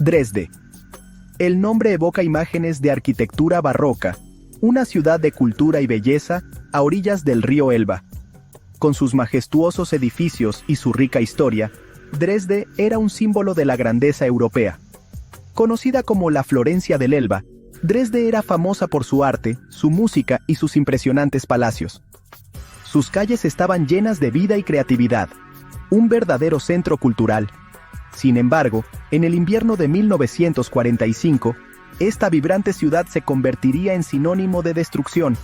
Dresde. El nombre evoca imágenes de arquitectura barroca, una ciudad de cultura y belleza a orillas del río Elba. Con sus majestuosos edificios y su rica historia, Dresde era un símbolo de la grandeza europea. Conocida como la Florencia del Elba, Dresde era famosa por su arte, su música y sus impresionantes palacios. Sus calles estaban llenas de vida y creatividad, un verdadero centro cultural. Sin embargo, en el invierno de 1945, esta vibrante ciudad se convertiría en sinónimo de destrucción,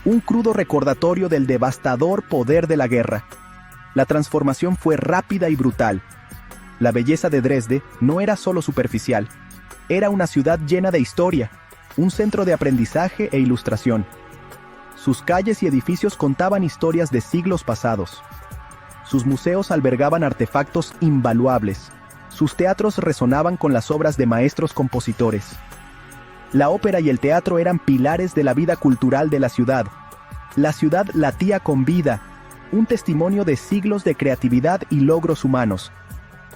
un crudo recordatorio del devastador poder de la guerra. La transformación fue rápida y brutal. La belleza de Dresde no era solo superficial, era una ciudad llena de historia, un centro de aprendizaje e ilustración. Sus calles y edificios contaban historias de siglos pasados. Sus museos albergaban artefactos invaluables. Sus teatros resonaban con las obras de maestros compositores. La ópera y el teatro eran pilares de la vida cultural de la ciudad. La ciudad latía con vida, un testimonio de siglos de creatividad y logros humanos.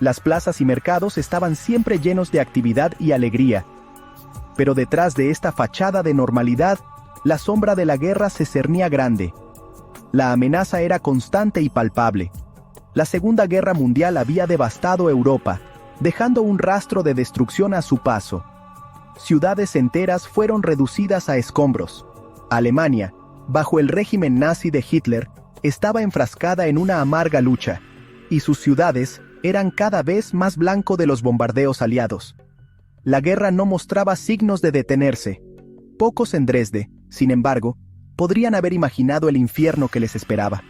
Las plazas y mercados estaban siempre llenos de actividad y alegría. Pero detrás de esta fachada de normalidad, la sombra de la guerra se cernía grande. La amenaza era constante y palpable. La Segunda Guerra Mundial había devastado Europa, dejando un rastro de destrucción a su paso. Ciudades enteras fueron reducidas a escombros. Alemania, bajo el régimen nazi de Hitler, estaba enfrascada en una amarga lucha, y sus ciudades eran cada vez más blanco de los bombardeos aliados. La guerra no mostraba signos de detenerse. Pocos en Dresde, sin embargo, podrían haber imaginado el infierno que les esperaba.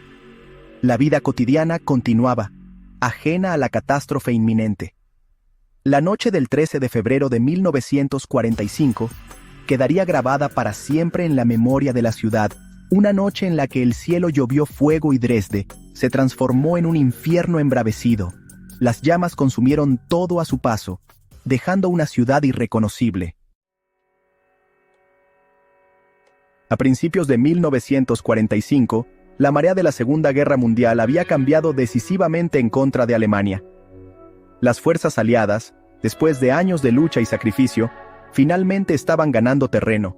La vida cotidiana continuaba, ajena a la catástrofe inminente. La noche del 13 de febrero de 1945 quedaría grabada para siempre en la memoria de la ciudad, una noche en la que el cielo llovió fuego y Dresde se transformó en un infierno embravecido. Las llamas consumieron todo a su paso, dejando una ciudad irreconocible. A principios de 1945, la marea de la Segunda Guerra Mundial había cambiado decisivamente en contra de Alemania. Las fuerzas aliadas, después de años de lucha y sacrificio, finalmente estaban ganando terreno.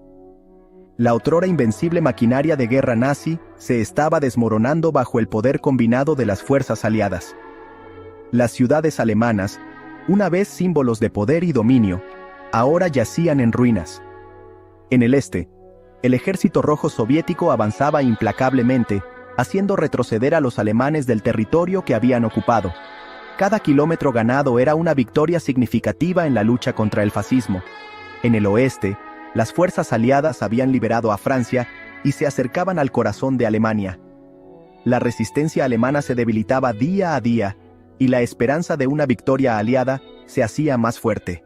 La otrora invencible maquinaria de guerra nazi se estaba desmoronando bajo el poder combinado de las fuerzas aliadas. Las ciudades alemanas, una vez símbolos de poder y dominio, ahora yacían en ruinas. En el este, el ejército rojo soviético avanzaba implacablemente, haciendo retroceder a los alemanes del territorio que habían ocupado. Cada kilómetro ganado era una victoria significativa en la lucha contra el fascismo. En el oeste, las fuerzas aliadas habían liberado a Francia y se acercaban al corazón de Alemania. La resistencia alemana se debilitaba día a día, y la esperanza de una victoria aliada se hacía más fuerte.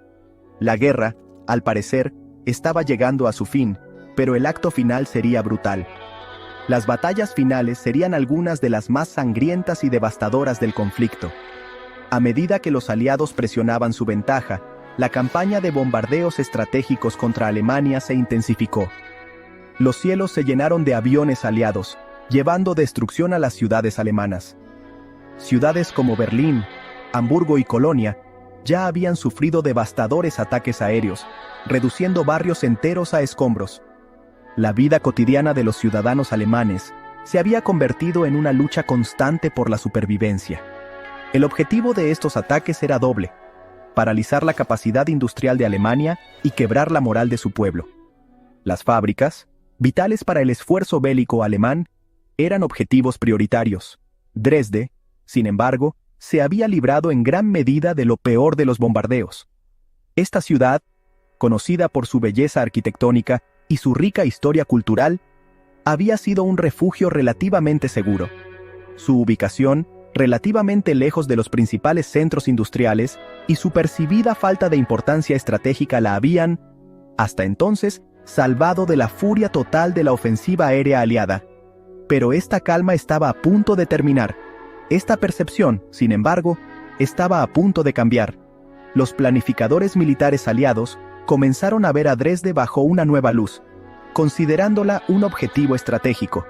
La guerra, al parecer, estaba llegando a su fin, pero el acto final sería brutal. Las batallas finales serían algunas de las más sangrientas y devastadoras del conflicto. A medida que los aliados presionaban su ventaja, la campaña de bombardeos estratégicos contra Alemania se intensificó. Los cielos se llenaron de aviones aliados, llevando destrucción a las ciudades alemanas. Ciudades como Berlín, Hamburgo y Colonia ya habían sufrido devastadores ataques aéreos, reduciendo barrios enteros a escombros. La vida cotidiana de los ciudadanos alemanes se había convertido en una lucha constante por la supervivencia. El objetivo de estos ataques era doble: paralizar la capacidad industrial de Alemania y quebrar la moral de su pueblo. Las fábricas, vitales para el esfuerzo bélico alemán, eran objetivos prioritarios. Dresde, sin embargo, se había librado en gran medida de lo peor de los bombardeos. Esta ciudad, conocida por su belleza arquitectónica y su rica historia cultural, había sido un refugio relativamente seguro. Su ubicación, relativamente lejos de los principales centros industriales, y su percibida falta de importancia estratégica la habían, hasta entonces, salvado de la furia total de la ofensiva aérea aliada. Pero esta calma estaba a punto de terminar. Esta percepción, sin embargo, estaba a punto de cambiar. Los planificadores militares aliados comenzaron a ver a Dresde bajo una nueva luz, considerándola un objetivo estratégico.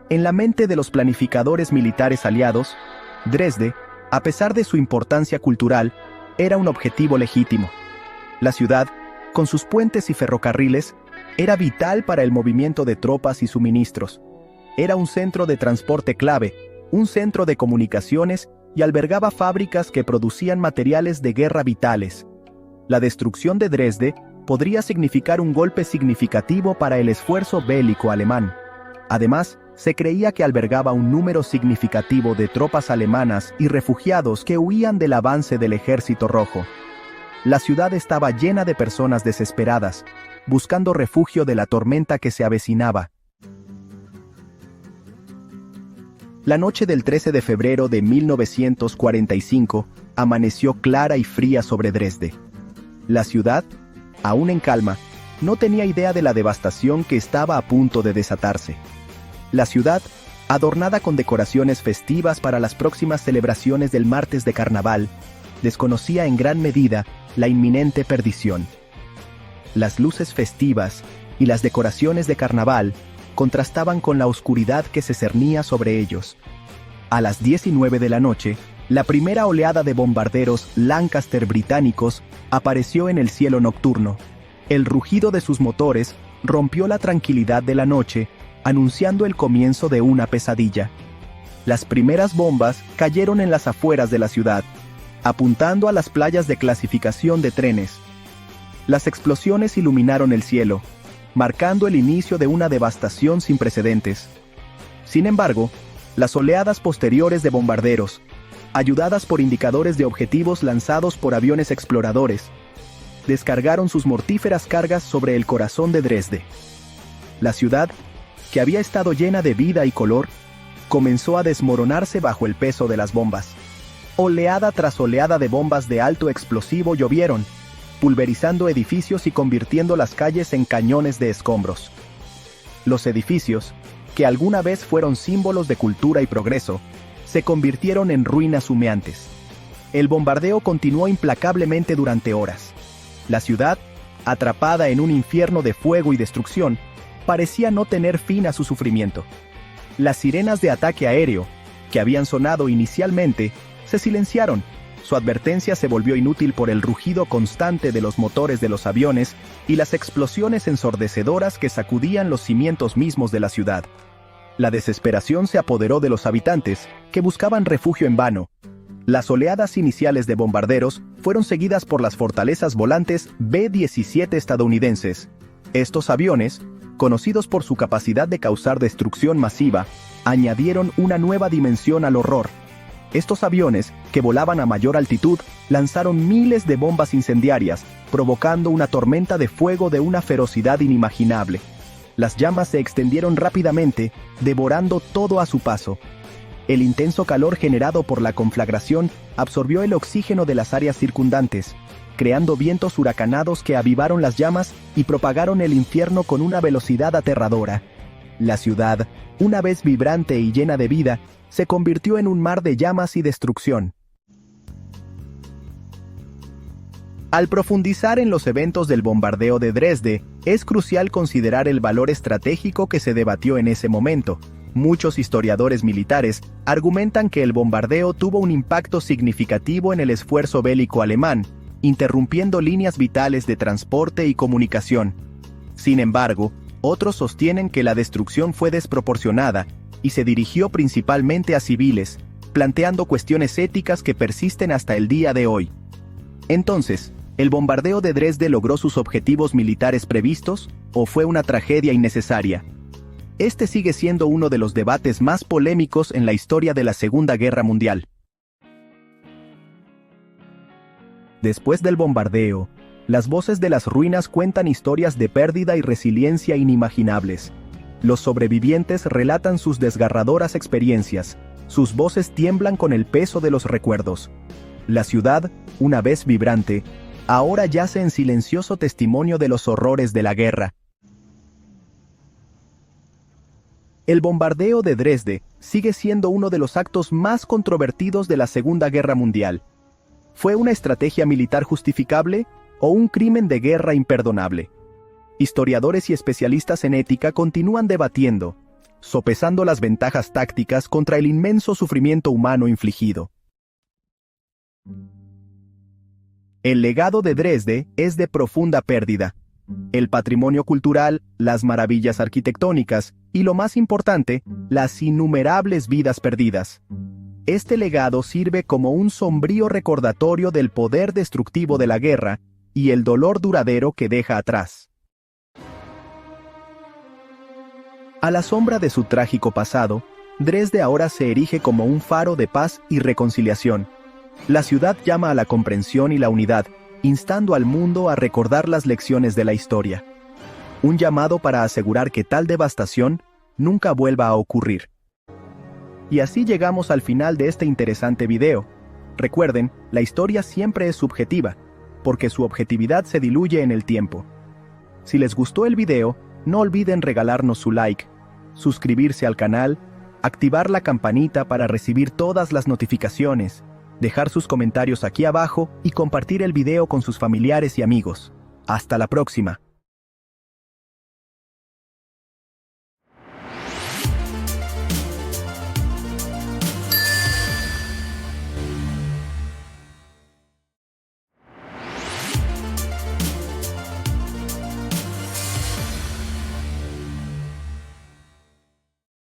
En la mente de los planificadores militares aliados, Dresde, a pesar de su importancia cultural, era un objetivo legítimo. La ciudad, con sus puentes y ferrocarriles, era vital para el movimiento de tropas y suministros. Era un centro de transporte clave, un centro de comunicaciones y albergaba fábricas que producían materiales de guerra vitales. La destrucción de Dresde podría significar un golpe significativo para el esfuerzo bélico alemán. Además, se creía que albergaba un número significativo de tropas alemanas y refugiados que huían del avance del Ejército Rojo. La ciudad estaba llena de personas desesperadas, buscando refugio de la tormenta que se avecinaba. La noche del 13 de febrero de 1945 amaneció clara y fría sobre Dresde. La ciudad, aún en calma, no tenía idea de la devastación que estaba a punto de desatarse. La ciudad, adornada con decoraciones festivas para las próximas celebraciones del martes de carnaval, desconocía en gran medida la inminente perdición. Las luces festivas y las decoraciones de carnaval contrastaban con la oscuridad que se cernía sobre ellos. A las 19 de la noche, la primera oleada de bombarderos Lancaster británicos apareció en el cielo nocturno. El rugido de sus motores rompió la tranquilidad de la noche, anunciando el comienzo de una pesadilla. Las primeras bombas cayeron en las afueras de la ciudad, apuntando a las playas de clasificación de trenes. Las explosiones iluminaron el cielo, marcando el inicio de una devastación sin precedentes. Sin embargo, las oleadas posteriores de bombarderos, ayudadas por indicadores de objetivos lanzados por aviones exploradores, descargaron sus mortíferas cargas sobre el corazón de Dresde. La ciudad, que había estado llena de vida y color, comenzó a desmoronarse bajo el peso de las bombas. Oleada tras oleada de bombas de alto explosivo llovieron, pulverizando edificios y convirtiendo las calles en cañones de escombros. Los edificios, que alguna vez fueron símbolos de cultura y progreso, se convirtieron en ruinas humeantes. El bombardeo continuó implacablemente durante horas. La ciudad, atrapada en un infierno de fuego y destrucción, parecía no tener fin a su sufrimiento. Las sirenas de ataque aéreo, que habían sonado inicialmente, se silenciaron. Su advertencia se volvió inútil por el rugido constante de los motores de los aviones y las explosiones ensordecedoras que sacudían los cimientos mismos de la ciudad. La desesperación se apoderó de los habitantes, que buscaban refugio en vano. Las oleadas iniciales de bombarderos fueron seguidas por las fortalezas volantes B-17 estadounidenses. Estos aviones, conocidos por su capacidad de causar destrucción masiva, añadieron una nueva dimensión al horror. Estos aviones, que volaban a mayor altitud, lanzaron miles de bombas incendiarias, provocando una tormenta de fuego de una ferocidad inimaginable. Las llamas se extendieron rápidamente, devorando todo a su paso. El intenso calor generado por la conflagración absorbió el oxígeno de las áreas circundantes, creando vientos huracanados que avivaron las llamas y propagaron el infierno con una velocidad aterradora. La ciudad, una vez vibrante y llena de vida, se convirtió en un mar de llamas y destrucción. Al profundizar en los eventos del bombardeo de Dresde, es crucial considerar el valor estratégico que se debatió en ese momento. Muchos historiadores militares argumentan que el bombardeo tuvo un impacto significativo en el esfuerzo bélico alemán, interrumpiendo líneas vitales de transporte y comunicación. Sin embargo, otros sostienen que la destrucción fue desproporcionada y se dirigió principalmente a civiles, planteando cuestiones éticas que persisten hasta el día de hoy. Entonces, ¿el bombardeo de Dresde logró sus objetivos militares previstos, o fue una tragedia innecesaria? Este sigue siendo uno de los debates más polémicos en la historia de la Segunda Guerra Mundial. Después del bombardeo, las voces de las ruinas cuentan historias de pérdida y resiliencia inimaginables. Los sobrevivientes relatan sus desgarradoras experiencias, sus voces tiemblan con el peso de los recuerdos. La ciudad, una vez vibrante, ahora yace en silencioso testimonio de los horrores de la guerra. El bombardeo de Dresde sigue siendo uno de los actos más controvertidos de la Segunda Guerra Mundial. ¿Fue una estrategia militar justificable o un crimen de guerra imperdonable? Historiadores y especialistas en ética continúan debatiendo, sopesando las ventajas tácticas contra el inmenso sufrimiento humano infligido. El legado de Dresde es de profunda pérdida. El patrimonio cultural, las maravillas arquitectónicas y, lo más importante, las innumerables vidas perdidas. Este legado sirve como un sombrío recordatorio del poder destructivo de la guerra y el dolor duradero que deja atrás. A la sombra de su trágico pasado, Dresde ahora se erige como un faro de paz y reconciliación. La ciudad llama a la comprensión y la unidad, instando al mundo a recordar las lecciones de la historia. Un llamado para asegurar que tal devastación nunca vuelva a ocurrir. Y así llegamos al final de este interesante video. Recuerden, la historia siempre es subjetiva, porque su objetividad se diluye en el tiempo. Si les gustó el video, no olviden regalarnos su like, suscribirse al canal, activar la campanita para recibir todas las notificaciones, dejar sus comentarios aquí abajo y compartir el video con sus familiares y amigos. Hasta la próxima.